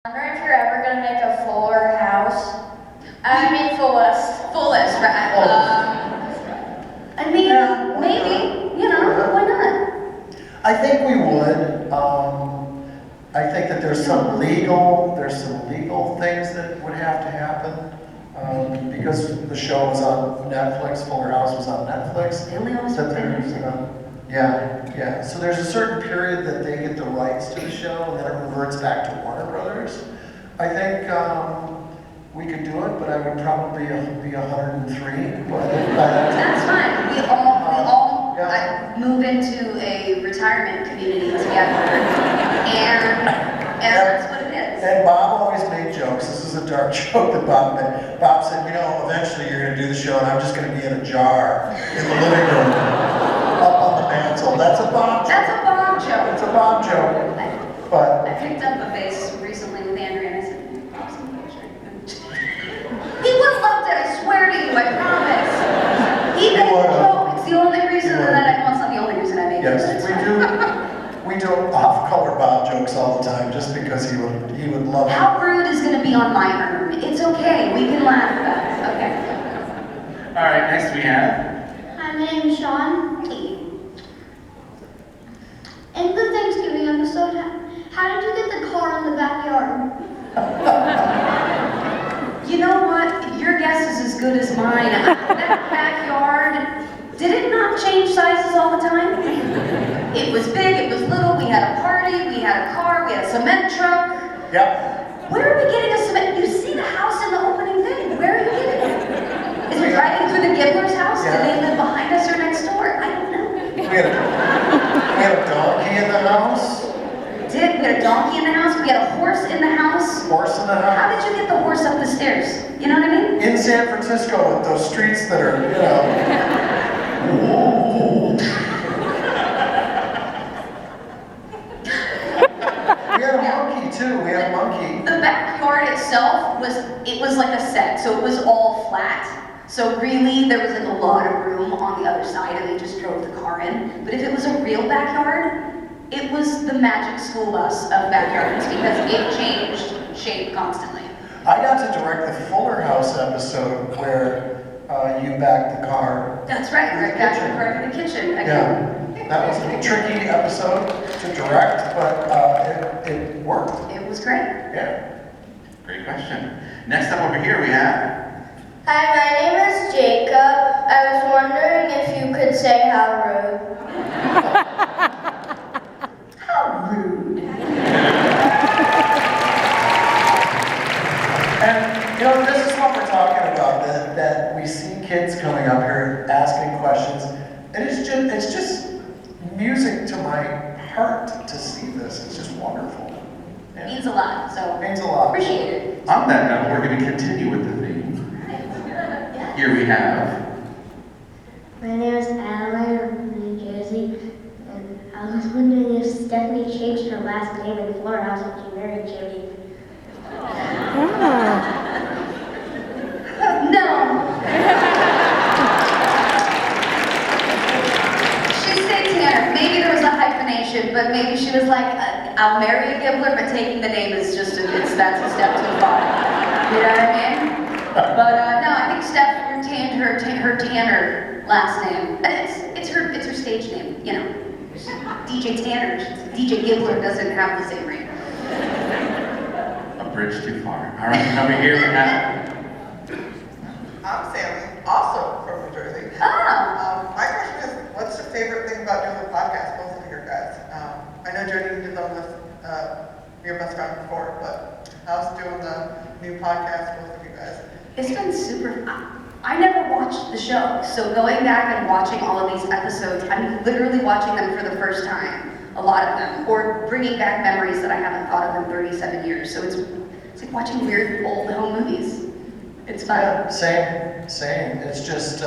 I wonder if you're ever gonna make a fuller house. I mean, fullest, right? I mean, Yeah, maybe, why not? I think we would. I think that there's some legal things that would have to happen. Because the show was on Netflix, Fuller House was on Netflix. They only always that there's, yeah. So there's a certain period that they get the rights to the show, and then it reverts back to Warner Brothers. I think we could do it, but I would probably be 103 by that time. That's fine. We all Yeah. move into a retirement community together, and that's what it is. And Bob always made jokes. This is a dark joke that Bob made. Bob said, eventually you're going to do the show and I'm just going to be in a jar in the living room, up on the mantle. That's a Bob joke. That's a Bob joke. It's a Bob joke. But I picked up a vase recently with Andrea and I said, "Bob's in the picture." He would have loved it, I swear to you, I promise. He made a joke. It's the only reason that I, well, it's not the only reason I made it. yes, we do off-color Bob jokes all the time just because he would love it. How rude is going to be on my urn? It's okay, we can laugh about it. Okay. All right, next we have. Hi, my name is Sean. In the Thanksgiving episode, how did you get the car in the backyard? You know what? Your guess is as good as mine. That backyard, did it not change sizes all the time? It was big, it was little, we had a party, we had a car, we had a cement truck. Yep. Where are we getting a cement? You see the house in the opening thing. Where are you getting it? Is it driving through the Gibbler's house? Yeah. Do they live behind us or next door? I don't know. We had a donkey in the house. We had a donkey in the house, we had a horse in the house. Horse in the How house. did you get the horse up the stairs? You know what I mean? In San Francisco with those streets that are, We had a monkey too. We had a monkey. The backyard itself was like a set, so it was all flat. So really, there was like a lot of room on the other side, and they just drove the car in. But if it was a real backyard, it was the magic school bus of backyards because it changed shape constantly. I got to direct the Fuller House episode where you backed the car. That's right, in the right back to kitchen. the part of the kitchen again. Yeah, that was a tricky episode to direct, but it worked. It was great. Yeah. Great question. Next up over here we have. Hi, my name is Jacob. I was wondering if you could say how rude. How rude. And this is what we're talking about, that we see kids coming up here asking questions. And it's just music to my heart to see this. It's just wonderful. It means a lot, so It means a lot. appreciate it. On that note, we're going to continue with the theme. Here we have. My name is Adelaide from New Jersey, and I was wondering if Stephanie changed her last name in Fuller House when she married Jodie. No. She said Tanner. Maybe there was a hyphenation, but maybe she was like, I'll marry a Gibbler, but taking the name is just that's a step too far. You know what I mean? But no, I think Steph retained her Tanner last name. It's her stage name, DJ Tanner. DJ Gibbler doesn't have the same ring. A bridge too far. All right, over here we have. I'm Sammy, also from New Jersey. Oh. My question is, what's your favorite thing about doing the podcast, both of your guys? I know Jodie did on this, your best friend before, but how's doing the new podcast, both of you guys? It's been super. I never watched the show, so going back and watching all of these episodes, I'm literally watching them for the first time, a lot of them, or bringing back memories that I haven't thought of in 37 years. So it's like watching weird old home movies. It's fun. Yeah, same. It's just,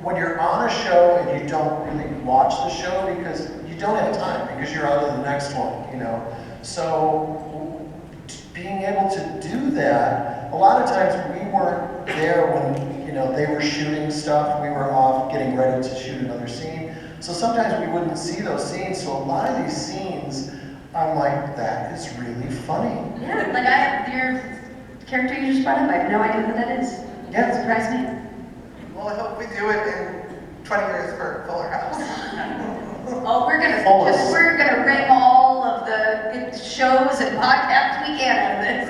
when you're on a show and you don't really watch the show because you don't have time because you're on to the next one, So being able to do that, a lot of times we weren't there when, they were shooting stuff. We were off getting ready to shoot another scene. So sometimes we wouldn't see those scenes. So a lot of these scenes I'm like, that is really funny. Yeah, like your character you just brought up, I have no idea who that is. Yeah. It surprised me. Well, I hope we do it in 20 years for Fuller House. Oh, we're Fullest. gonna wring all of the shows and podcasts we can out of this.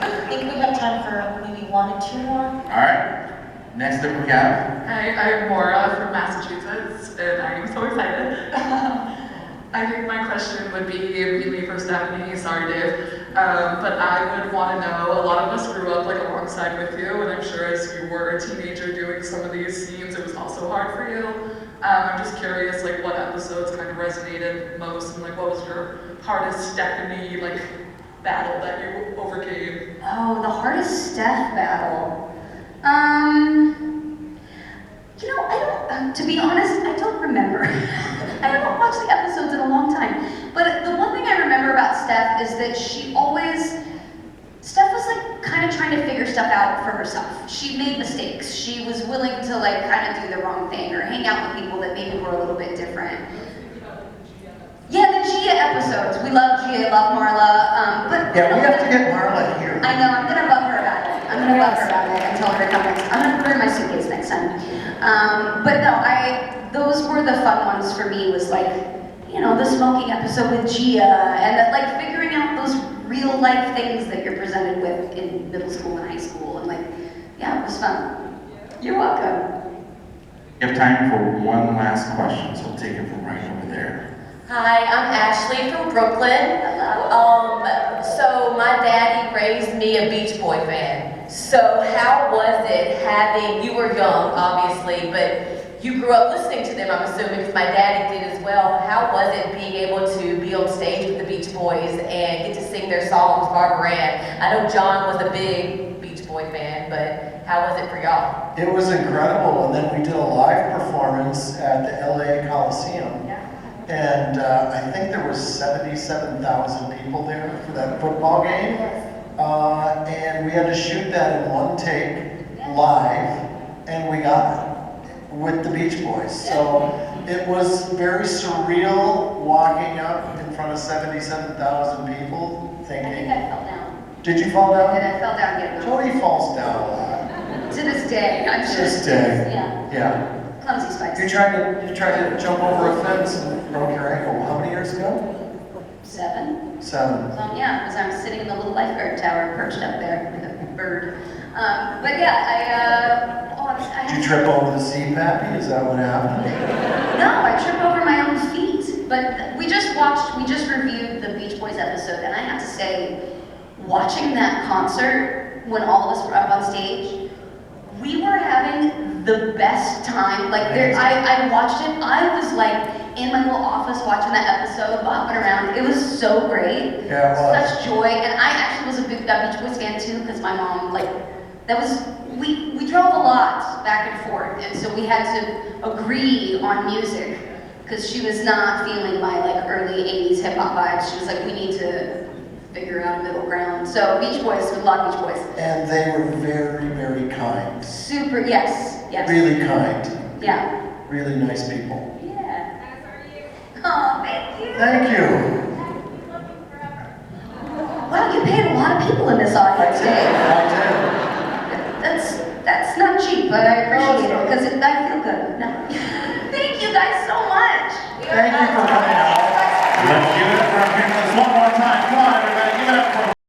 I think we have time for maybe 1 or 2 more. All right. Next up we have. Hi, I'm Maura from Massachusetts, and I'm so excited. I think my question would be mainly for Stephanie, sorry Dave, but I would want to know, a lot of us grew up like alongside with you, and I'm sure as you were a teenager doing some of these scenes, it was also hard for you. I'm just curious, like what episodes kind of resonated most, and like what was your hardest Stephanie like battle that you overcame? Oh, the hardest Steph battle. You know, to be honest, I don't remember. I haven't watched the episodes in a long time. But the one thing I remember about Steph is that Steph was like kind of trying to figure stuff out for herself. She made mistakes. She was willing to like kind of do the wrong thing or hang out with people that maybe were a little bit different. Yeah, the Gia episodes. We love Gia, love Marla. But Yeah, we have to get Marla here. I know, I'm gonna bug her about it. I'm gonna bug her about it and tell her to come next. I'm gonna put her in my suitcase next time. But no, those were the fun ones for me, was like, you know, the smoking episode with Gia, and that, like figuring out those real life things that you're presented with in middle school and high school, and like, yeah, it was fun. You're welcome. We have time for one last question, so we'll take it from right over there. Hi, I'm Ashley from Brooklyn. So my daddy raised me a Beach Boy fan. So how was it having, you were young obviously, but you grew up listening to them, I'm assuming, because my daddy did as well. How was it being able to be on stage with the Beach Boys and get to sing their songs, Barbara Ann? I know John was a big Beach Boy fan, but how was it for y'all? It was incredible, and then we did a live performance at the LA Coliseum. And I think there was 77,000 people there for that football game. And we had to shoot that in one take, live, and we got it with the Beach Boys. So it was very surreal walking up in front of 77,000 people I thinking, think I fell down. did you fall down? And I fell down getting Jodie falls down a lot. To this day, I'm To sure. this day. Yeah, Yeah. clumsy spikes. You tried to jump over a fence and broke your ankle. How many years ago? 7. 7. Yeah, because I'm sitting in the little lifeguard tower, perched up there with a bird. But yeah, Did you trip over the CPAP? Is that what happened? No, I tripped over my own feet. But we just reviewed the Beach Boys episode, and I have to say, watching that concert when all of us were up on stage, we were having the best time. Like I watched it, I was like in my little office watching that episode, bopping around. It was so great. Yeah, it was. Such joy. And I actually was a big Beach Boys fan too, because my mom, we drove a lot back and forth, and so we had to agree on music, because she was not feeling my like early 80s hip hop vibes. She was like, we need to figure out a middle ground. So Beach Boys, we love Beach Boys. And they were very, very kind. Super, yes. Really kind. Yeah. Really nice people. Yeah. Oh, thank you. Thank you. Wow, you paid a lot of people in this audience today. I That's not cheap, but I appreciate it, because I feel good. No. Thank you guys so much. did. Thank you for coming out. Let's give it for our panelists one more time. Come on,